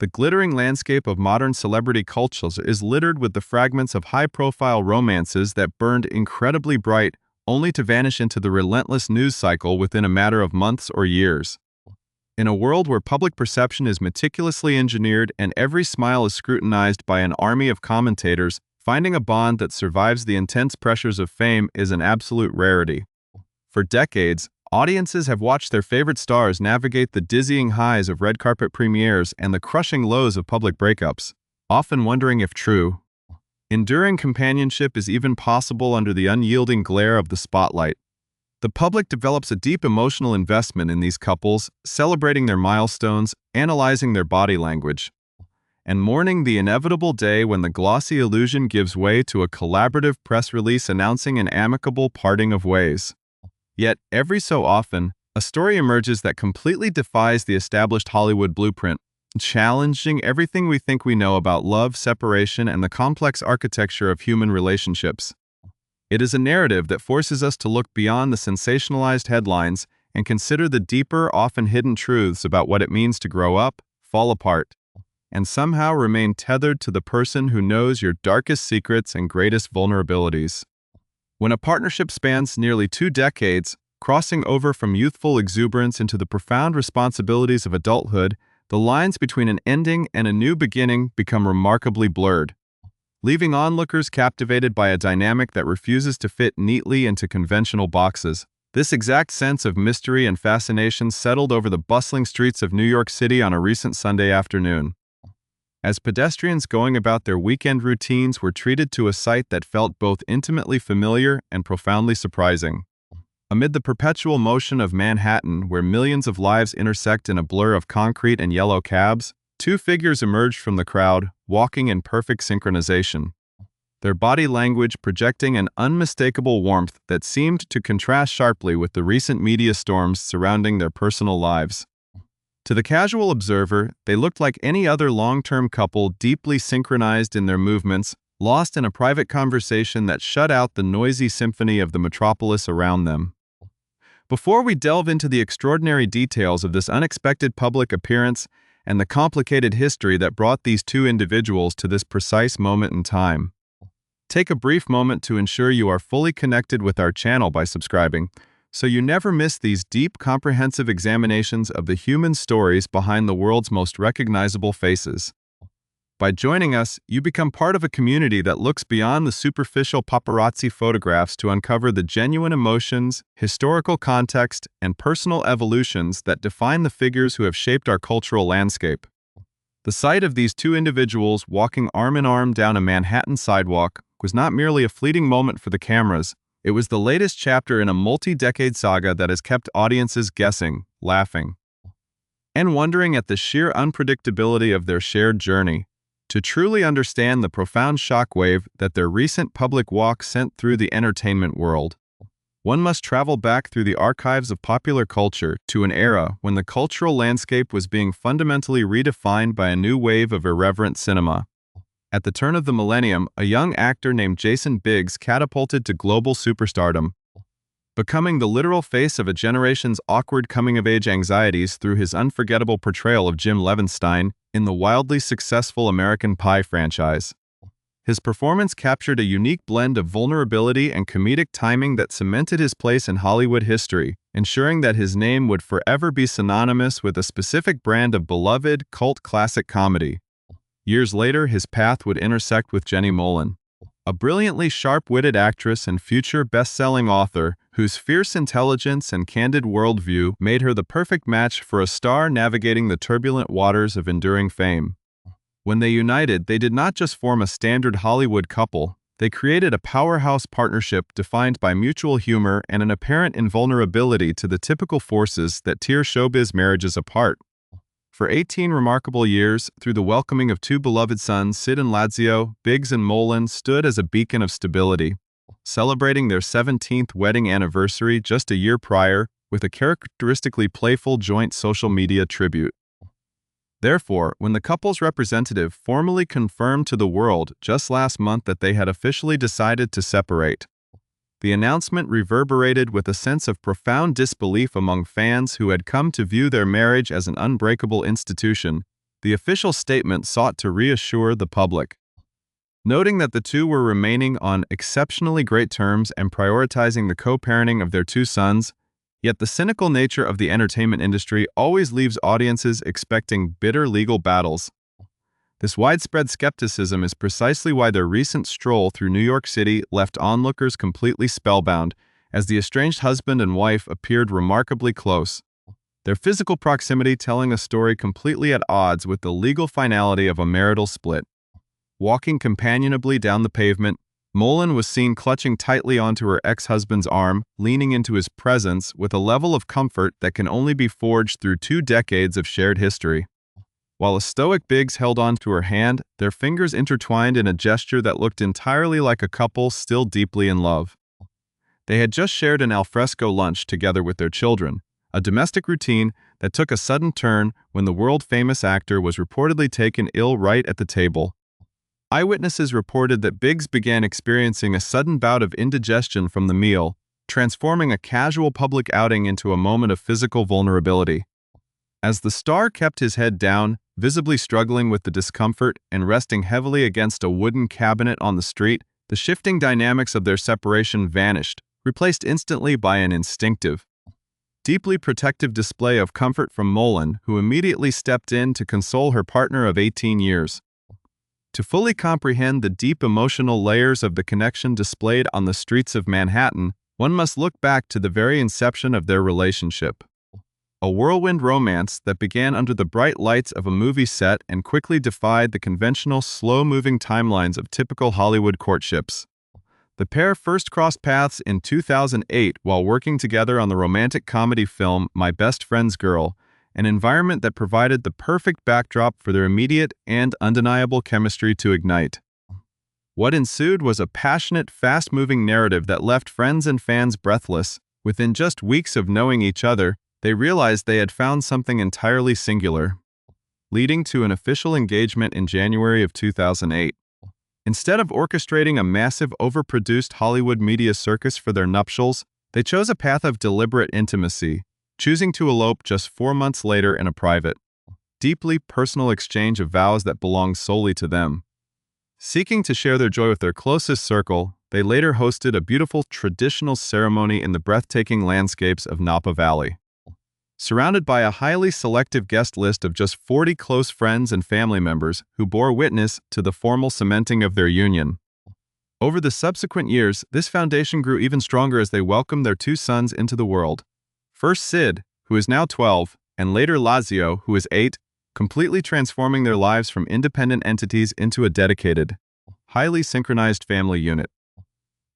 The glittering landscape of modern celebrity cultures is littered with the fragments of high-profile romances that burned incredibly bright, only to vanish into the relentless news cycle within a matter of months or years. In a world where public perception is meticulously engineered and every smile is scrutinized by an army of commentators, finding a bond that survives the intense pressures of fame is an absolute rarity. For decades, audiences have watched their favorite stars navigate the dizzying highs of red carpet premieres and the crushing lows of public breakups, often wondering if true, enduring companionship is even possible under the unyielding glare of the spotlight. The public develops a deep emotional investment in these couples, celebrating their milestones, analyzing their body language, and mourning the inevitable day when the glossy illusion gives way to a collaborative press release announcing an amicable parting of ways. Yet, every so often, a story emerges that completely defies the established Hollywood blueprint, challenging everything we think we know about love, separation, and the complex architecture of human relationships. It is a narrative that forces us to look beyond the sensationalized headlines and consider the deeper, often hidden truths about what it means to grow up, fall apart, and somehow remain tethered to the person who knows your darkest secrets and greatest vulnerabilities. When a partnership spans nearly 2 decades, crossing over from youthful exuberance into the profound responsibilities of adulthood, the lines between an ending and a new beginning become remarkably blurred, leaving onlookers captivated by a dynamic that refuses to fit neatly into conventional boxes. This exact sense of mystery and fascination settled over the bustling streets of New York City on a recent Sunday afternoon, as pedestrians going about their weekend routines were treated to a sight that felt both intimately familiar and profoundly surprising. Amid the perpetual motion of Manhattan, where millions of lives intersect in a blur of concrete and yellow cabs, 2 figures emerged from the crowd, walking in perfect synchronization, their body language projecting an unmistakable warmth that seemed to contrast sharply with the recent media storms surrounding their personal lives. To the casual observer, they looked like any other long-term couple, deeply synchronized in their movements, lost in a private conversation that shut out the noisy symphony of the metropolis around them. Before we delve into the extraordinary details of this unexpected public appearance and the complicated history that brought these 2 individuals to this precise moment in time, take a brief moment to ensure you are fully connected with our channel by subscribing, so you never miss these deep, comprehensive examinations of the human stories behind the world's most recognizable faces. By joining us, you become part of a community that looks beyond the superficial paparazzi photographs to uncover the genuine emotions, historical context, and personal evolutions that define the figures who have shaped our cultural landscape. The sight of these 2 individuals walking arm in arm down a Manhattan sidewalk was not merely a fleeting moment for the cameras. It was the latest chapter in a multi-decade saga that has kept audiences guessing, laughing, and wondering at the sheer unpredictability of their shared journey. To truly understand the profound shockwave that their recent public walk sent through the entertainment world, one must travel back through the archives of popular culture to an era when the cultural landscape was being fundamentally redefined by a new wave of irreverent cinema. At the turn of the millennium, a young actor named Jason Biggs catapulted to global superstardom, becoming the literal face of a generation's awkward coming-of-age anxieties through his unforgettable portrayal of Jim Levinstein in the wildly successful American Pie franchise. His performance captured a unique blend of vulnerability and comedic timing that cemented his place in Hollywood history, ensuring that his name would forever be synonymous with a specific brand of beloved, cult classic comedy. Years later, his path would intersect with Jenny Mollen, a brilliantly sharp-witted actress and future best-selling author whose fierce intelligence and candid worldview made her the perfect match for a star navigating the turbulent waters of enduring fame. When they united, they did not just form a standard Hollywood couple, they created a powerhouse partnership defined by mutual humor and an apparent invulnerability to the typical forces that tear showbiz marriages apart. For 18 remarkable years, through the welcoming of 2 beloved sons, Sid and Lazio, Biggs and Mollen stood as a beacon of stability, celebrating their 17th wedding anniversary just a year prior with a characteristically playful joint social media tribute. Therefore, when the couple's representative formally confirmed to the world just last month that they had officially decided to separate, the announcement reverberated with a sense of profound disbelief among fans who had come to view their marriage as an unbreakable institution, The official statement sought to reassure the public, noting that the two were remaining on exceptionally great terms and prioritizing the co-parenting of their two sons. Yet the cynical nature of the entertainment industry always leaves audiences expecting bitter legal battles. This widespread skepticism is precisely why their recent stroll through New York City left onlookers completely spellbound, as the estranged husband and wife appeared remarkably close, their physical proximity telling a story completely at odds with the legal finality of a marital split. Walking companionably down the pavement, Mollen was seen clutching tightly onto her ex-husband's arm, leaning into his presence with a level of comfort that can only be forged through 2 decades of shared history. While a stoic Biggs held onto her hand, their fingers intertwined in a gesture that looked entirely like a couple still deeply in love. They had just shared an alfresco lunch together with their children, a domestic routine that took a sudden turn when the world-famous actor was reportedly taken ill right at the table. Eyewitnesses reported that Biggs began experiencing a sudden bout of indigestion from the meal, transforming a casual public outing into a moment of physical vulnerability. As the star kept his head down, visibly struggling with the discomfort and resting heavily against a wooden cabinet on the street, the shifting dynamics of their separation vanished, replaced instantly by an instinctive, deeply protective display of comfort from Mollen, who immediately stepped in to console her partner of 18 years. To fully comprehend the deep emotional layers of the connection displayed on the streets of Manhattan, one must look back to the very inception of their relationship. A whirlwind romance that began under the bright lights of a movie set and quickly defied the conventional slow-moving timelines of typical Hollywood courtships. The pair first crossed paths in 2008 while working together on the romantic comedy film My Best Friend's Girl, an environment that provided the perfect backdrop for their immediate and undeniable chemistry to ignite. What ensued was a passionate, fast-moving narrative that left friends and fans breathless. Within just weeks of knowing each other, they realized they had found something entirely singular, leading to an official engagement in January of 2008. Instead of orchestrating a massive, overproduced Hollywood media circus for their nuptials, they chose a path of deliberate intimacy, choosing to elope just 4 months later in a private, deeply personal exchange of vows that belonged solely to them. Seeking to share their joy with their closest circle, they later hosted a beautiful traditional ceremony in the breathtaking landscapes of Napa Valley. Surrounded by a highly selective guest list of just 40 close friends and family members who bore witness to the formal cementing of their union. Over the subsequent years, this foundation grew even stronger as they welcomed their 2 sons into the world. First Sid, who is now 12, and later Lazio, who is 8, completely transforming their lives from independent entities into a dedicated, highly synchronized family unit.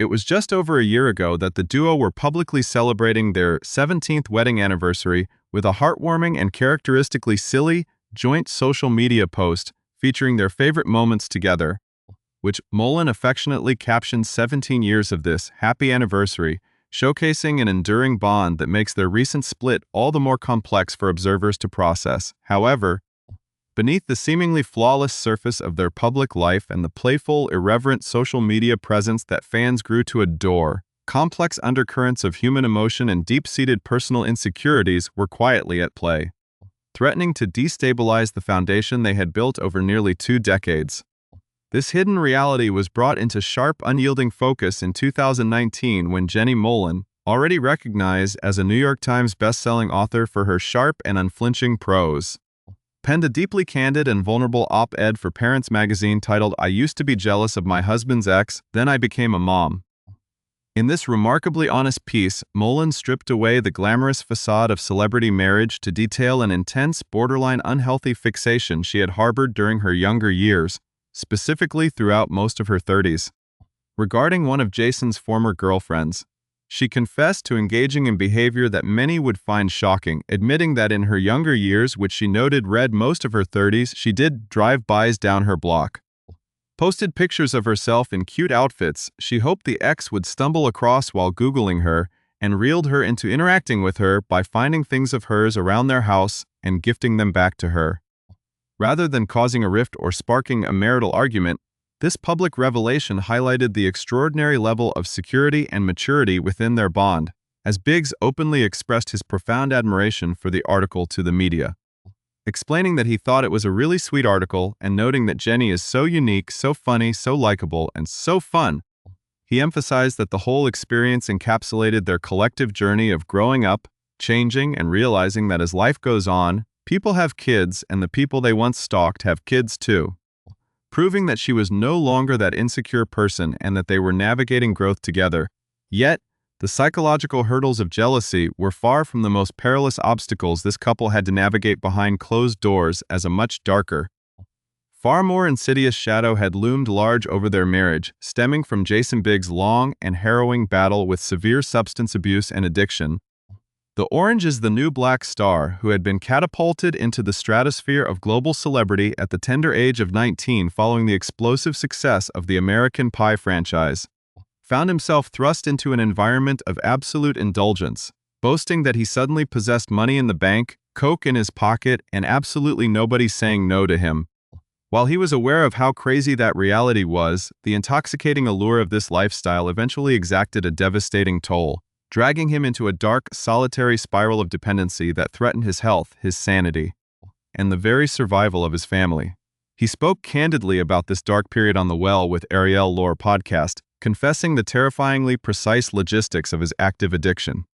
It was just over a year ago that the duo were publicly celebrating their 17th wedding anniversary with a heartwarming and characteristically silly joint social media post featuring their favorite moments together, which Mollen affectionately captioned 17 years of this happy anniversary, showcasing an enduring bond that makes their recent split all the more complex for observers to process. However, beneath the seemingly flawless surface of their public life and the playful, irreverent social media presence that fans grew to adore, complex undercurrents of human emotion and deep-seated personal insecurities were quietly at play, threatening to destabilize the foundation they had built over nearly 2 decades. This hidden reality was brought into sharp, unyielding focus in 2019 when Jenny Mollen, already recognized as a New York Times best-selling author for her sharp and unflinching prose, penned a deeply candid and vulnerable op-ed for Parents magazine titled "I Used to Be Jealous of My Husband's Ex, Then I Became a Mom." In this remarkably honest piece, Mollen stripped away the glamorous facade of celebrity marriage to detail an intense, borderline unhealthy fixation she had harbored during her younger years, specifically throughout most of her 30s. Regarding one of Jason's former girlfriends, she confessed to engaging in behavior that many would find shocking, admitting that in her younger years, which she noted read most of her 30s, she did drive-bys down her block. Posted pictures of herself in cute outfits she hoped the ex would stumble across while Googling her, and reeled her into interacting with her by finding things of hers around their house and gifting them back to her. Rather than causing a rift or sparking a marital argument, this public revelation highlighted the extraordinary level of security and maturity within their bond, as Biggs openly expressed his profound admiration for the article to the media. explaining that he thought it was a really sweet article and noting that Jenny is so unique, so funny, so likable, and so fun. He emphasized that the whole experience encapsulated their collective journey of growing up, changing, and realizing that as life goes on, people have kids and the people they once stalked have kids too, proving that she was no longer that insecure person and that they were navigating growth together. Yet, the psychological hurdles of jealousy were far from the most perilous obstacles this couple had to navigate behind closed doors, as a much darker, far more insidious shadow had loomed large over their marriage, stemming from Jason Biggs' long and harrowing battle with severe substance abuse and addiction. The Orange is the New Black star, who had been catapulted into the stratosphere of global celebrity at the tender age of 19 following the explosive success of the American Pie franchise, found himself thrust into an environment of absolute indulgence, boasting that he suddenly possessed money in the bank, coke in his pocket, and absolutely nobody saying no to him. While he was aware of how crazy that reality was, the intoxicating allure of this lifestyle eventually exacted a devastating toll, dragging him into a dark, solitary spiral of dependency that threatened his health, his sanity, and the very survival of his family. He spoke candidly about this dark period on the Well with Ariel Lore podcast, confessing the terrifyingly precise logistics of his active addiction,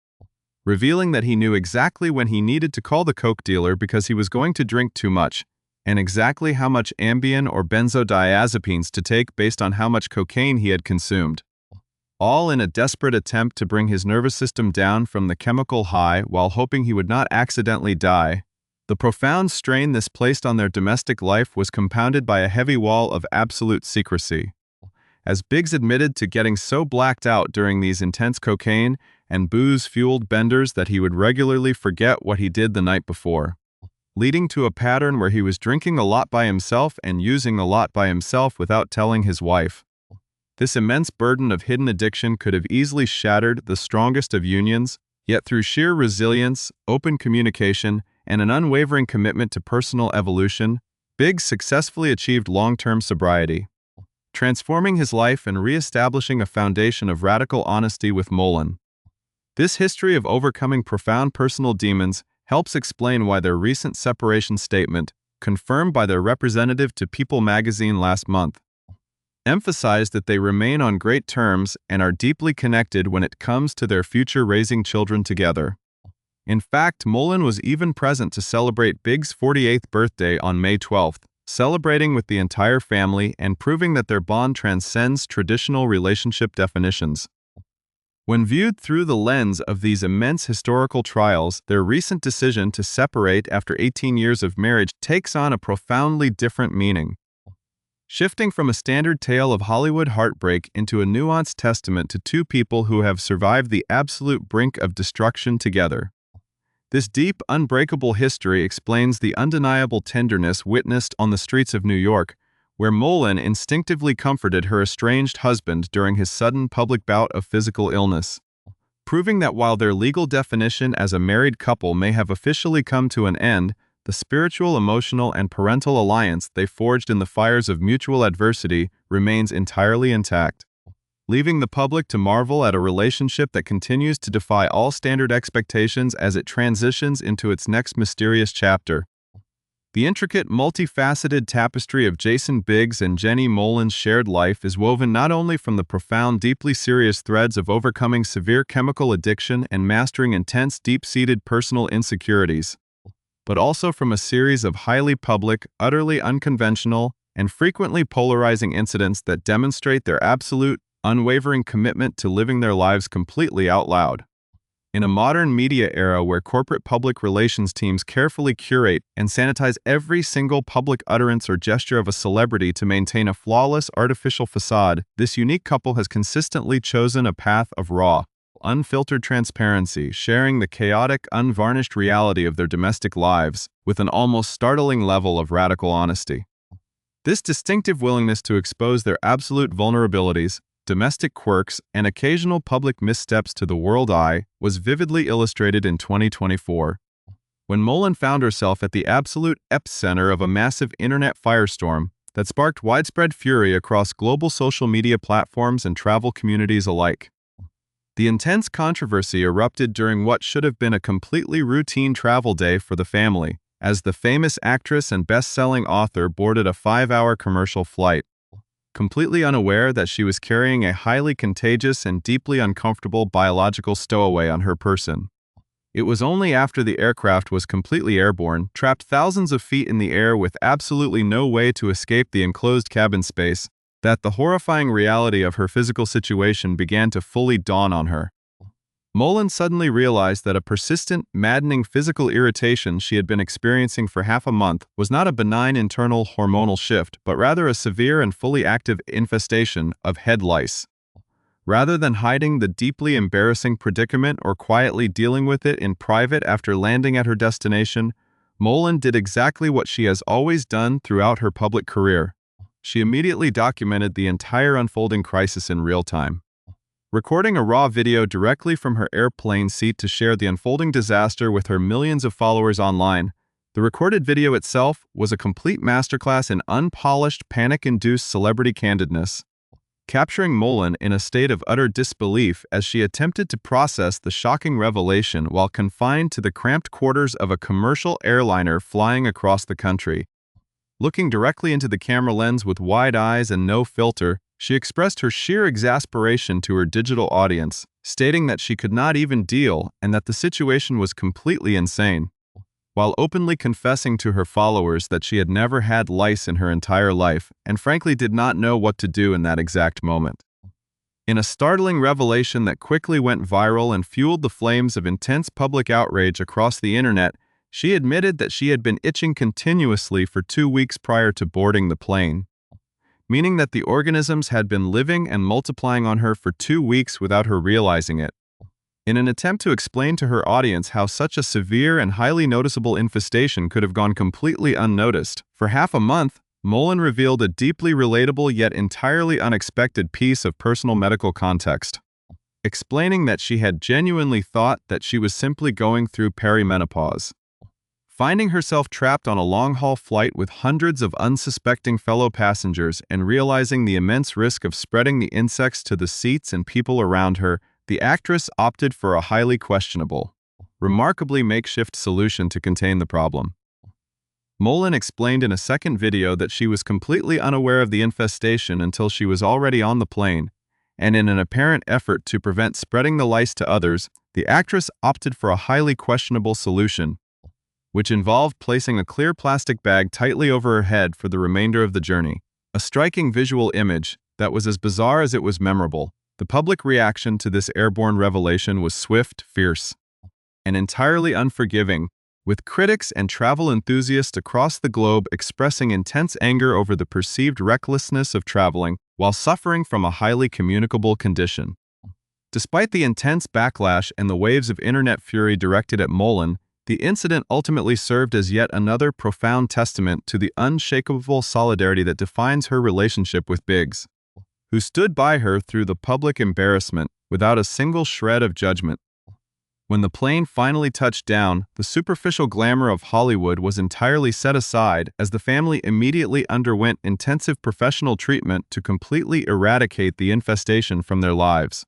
revealing that he knew exactly when he needed to call the coke dealer because he was going to drink too much, and exactly how much Ambien or benzodiazepines to take based on how much cocaine he had consumed, all in a desperate attempt to bring his nervous system down from the chemical high while hoping he would not accidentally die. The profound strain this placed on their domestic life was compounded by a heavy wall of absolute secrecy, as Biggs admitted to getting so blacked out during these intense cocaine and booze-fueled benders that he would regularly forget what he did the night before, leading to a pattern where he was drinking a lot by himself and using a lot by himself without telling his wife. This immense burden of hidden addiction could have easily shattered the strongest of unions, yet through sheer resilience, open communication, and an unwavering commitment to personal evolution, Biggs successfully achieved long-term sobriety, transforming his life and re-establishing a foundation of radical honesty with Mollen. This history of overcoming profound personal demons helps explain why their recent separation statement, confirmed by their representative to People magazine last month, emphasized that they remain on great terms and are deeply connected when it comes to their future raising children together. In fact, Mollen was even present to celebrate Biggs' 48th birthday on May 12th, celebrating with the entire family and proving that their bond transcends traditional relationship definitions. When viewed through the lens of these immense historical trials, their recent decision to separate after 18 years of marriage takes on a profoundly different meaning, shifting from a standard tale of Hollywood heartbreak into a nuanced testament to two people who have survived the absolute brink of destruction together. This deep, unbreakable history explains the undeniable tenderness witnessed on the streets of New York, where Mollen instinctively comforted her estranged husband during his sudden public bout of physical illness, proving that while their legal definition as a married couple may have officially come to an end, the spiritual, emotional, and parental alliance they forged in the fires of mutual adversity remains entirely intact, leaving the public to marvel at a relationship that continues to defy all standard expectations as it transitions into its next mysterious chapter. The intricate, multifaceted tapestry of Jason Biggs and Jenny Mollen's shared life is woven not only from the profound, deeply serious threads of overcoming severe chemical addiction and mastering intense, deep-seated personal insecurities, but also from a series of highly public, utterly unconventional, and frequently polarizing incidents that demonstrate their absolute, unwavering commitment to living their lives completely out loud. In a modern media era where corporate public relations teams carefully curate and sanitize every single public utterance or gesture of a celebrity to maintain a flawless artificial facade, this unique couple has consistently chosen a path of raw, unfiltered transparency, sharing the chaotic, unvarnished reality of their domestic lives with an almost startling level of radical honesty. This distinctive willingness to expose their absolute vulnerabilities, domestic quirks, and occasional public missteps to the world eye was vividly illustrated in 2024, when Mollen found herself at the absolute epicenter of a massive internet firestorm that sparked widespread fury across global social media platforms and travel communities alike. The intense controversy erupted during what should have been a completely routine travel day for the family, as the famous actress and best-selling author boarded a 5-hour commercial flight, completely unaware that she was carrying a highly contagious and deeply uncomfortable biological stowaway on her person. It was only after the aircraft was completely airborne, trapped thousands of feet in the air with absolutely no way to escape the enclosed cabin space, that the horrifying reality of her physical situation began to fully dawn on her. Mollen suddenly realized that a persistent, maddening physical irritation she had been experiencing for half a month was not a benign internal hormonal shift, but rather a severe and fully active infestation of head lice. Rather than hiding the deeply embarrassing predicament or quietly dealing with it in private after landing at her destination, Mollen did exactly what she has always done throughout her public career. She immediately documented the entire unfolding crisis in real time. Recording a raw video directly from her airplane seat to share the unfolding disaster with her millions of followers online, the recorded video itself was a complete masterclass in unpolished, panic-induced celebrity candidness, capturing Mollen in a state of utter disbelief as she attempted to process the shocking revelation while confined to the cramped quarters of a commercial airliner flying across the country. Looking directly into the camera lens with wide eyes and no filter, she expressed her sheer exasperation to her digital audience, stating that she could not even deal and that the situation was completely insane, while openly confessing to her followers that she had never had lice in her entire life and frankly did not know what to do in that exact moment. In a startling revelation that quickly went viral and fueled the flames of intense public outrage across the internet, she admitted that she had been itching continuously for 2 weeks prior to boarding the plane, meaning that the organisms had been living and multiplying on her for 2 weeks without her realizing it. In an attempt to explain to her audience how such a severe and highly noticeable infestation could have gone completely unnoticed, for half a month, Mollen revealed a deeply relatable yet entirely unexpected piece of personal medical context, explaining that she had genuinely thought that she was simply going through perimenopause. Finding herself trapped on a long-haul flight with hundreds of unsuspecting fellow passengers and realizing the immense risk of spreading the insects to the seats and people around her, the actress opted for a highly questionable, remarkably makeshift solution to contain the problem. Mollen explained in a second video that she was completely unaware of the infestation until she was already on the plane, and in an apparent effort to prevent spreading the lice to others, the actress opted for a highly questionable solution, which involved placing a clear plastic bag tightly over her head for the remainder of the journey. A striking visual image that was as bizarre as it was memorable. The public reaction to this airborne revelation was swift, fierce, and entirely unforgiving, with critics and travel enthusiasts across the globe expressing intense anger over the perceived recklessness of traveling while suffering from a highly communicable condition. Despite the intense backlash and the waves of internet fury directed at Mollen, the incident ultimately served as yet another profound testament to the unshakable solidarity that defines her relationship with Biggs, who stood by her through the public embarrassment without a single shred of judgment. When the plane finally touched down, the superficial glamour of Hollywood was entirely set aside as the family immediately underwent intensive professional treatment to completely eradicate the infestation from their lives.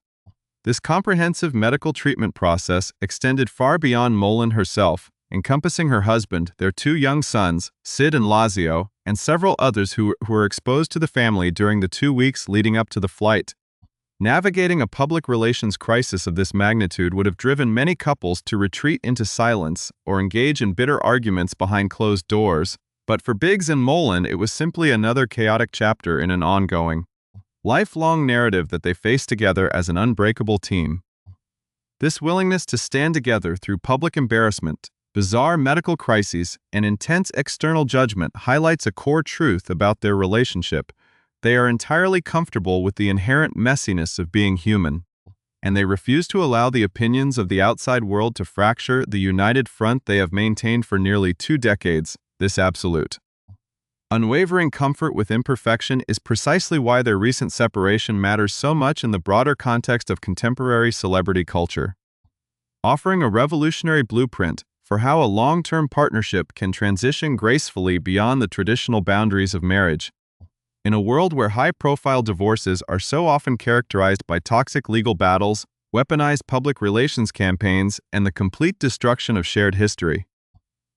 This comprehensive medical treatment process extended far beyond Mollen herself, encompassing her husband, their 2 young sons, Sid and Lazio, and several others who were exposed to the family during the 2 weeks leading up to the flight. Navigating a public relations crisis of this magnitude would have driven many couples to retreat into silence or engage in bitter arguments behind closed doors, but for Biggs and Mollen it was simply another chaotic chapter in an ongoing, lifelong narrative that they faced together as an unbreakable team. This willingness to stand together through public embarrassment, bizarre medical crises, and intense external judgment highlights a core truth about their relationship. They are entirely comfortable with the inherent messiness of being human, and they refuse to allow the opinions of the outside world to fracture the united front they have maintained for nearly 2 decades, this absolute, unwavering comfort with imperfection is precisely why their recent separation matters so much in the broader context of contemporary celebrity culture, offering a revolutionary blueprint for how a long-term partnership can transition gracefully beyond the traditional boundaries of marriage. In a world where high-profile divorces are so often characterized by toxic legal battles, weaponized public relations campaigns, and the complete destruction of shared history,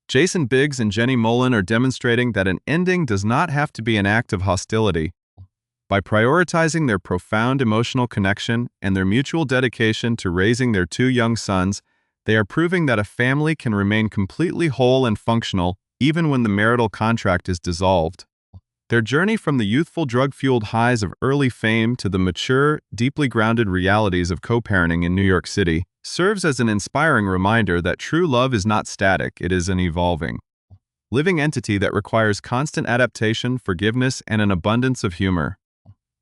Jason Biggs and Jenny Mollen are demonstrating that an ending does not have to be an act of hostility. By prioritizing their profound emotional connection and their mutual dedication to raising their two young sons, they are proving that a family can remain completely whole and functional even when the marital contract is dissolved. Their journey from the youthful drug-fueled highs of early fame to the mature, deeply grounded realities of co-parenting in New York City serves as an inspiring reminder that true love is not static, it is an evolving, living entity that requires constant adaptation, forgiveness, and an abundance of humor.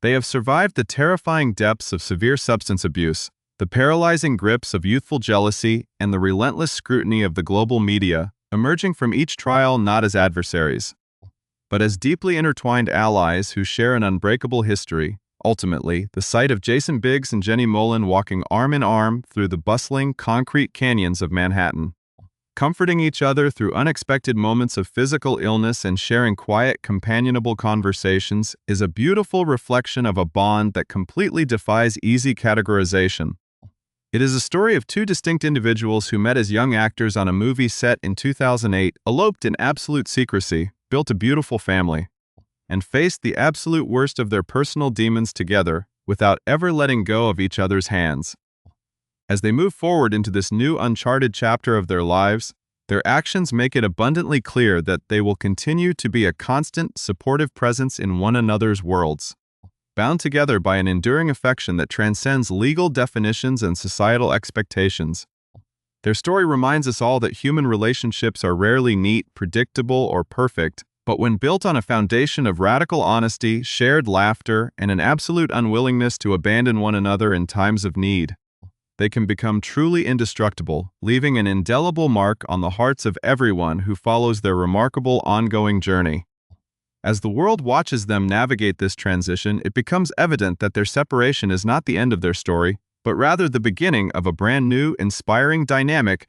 They have survived the terrifying depths of severe substance abuse, the paralyzing grips of youthful jealousy, and the relentless scrutiny of the global media, emerging from each trial not as adversaries, but as deeply intertwined allies who share an unbreakable history. Ultimately, the sight of Jason Biggs and Jenny Mollen walking arm in arm through the bustling, concrete canyons of Manhattan, comforting each other through unexpected moments of physical illness and sharing quiet, companionable conversations, is a beautiful reflection of a bond that completely defies easy categorization. It is a story of two distinct individuals who met as young actors on a movie set in 2008, eloped in absolute secrecy, built a beautiful family, and faced the absolute worst of their personal demons together without ever letting go of each other's hands. As they move forward into this new uncharted chapter of their lives, their actions make it abundantly clear that they will continue to be a constant, supportive presence in one another's worlds, bound together by an enduring affection that transcends legal definitions and societal expectations. Their story reminds us all that human relationships are rarely neat, predictable, or perfect, but when built on a foundation of radical honesty, shared laughter, and an absolute unwillingness to abandon one another in times of need, they can become truly indestructible, leaving an indelible mark on the hearts of everyone who follows their remarkable ongoing journey. As the world watches them navigate this transition, it becomes evident that their separation is not the end of their story, but rather the beginning of a brand new, inspiring dynamic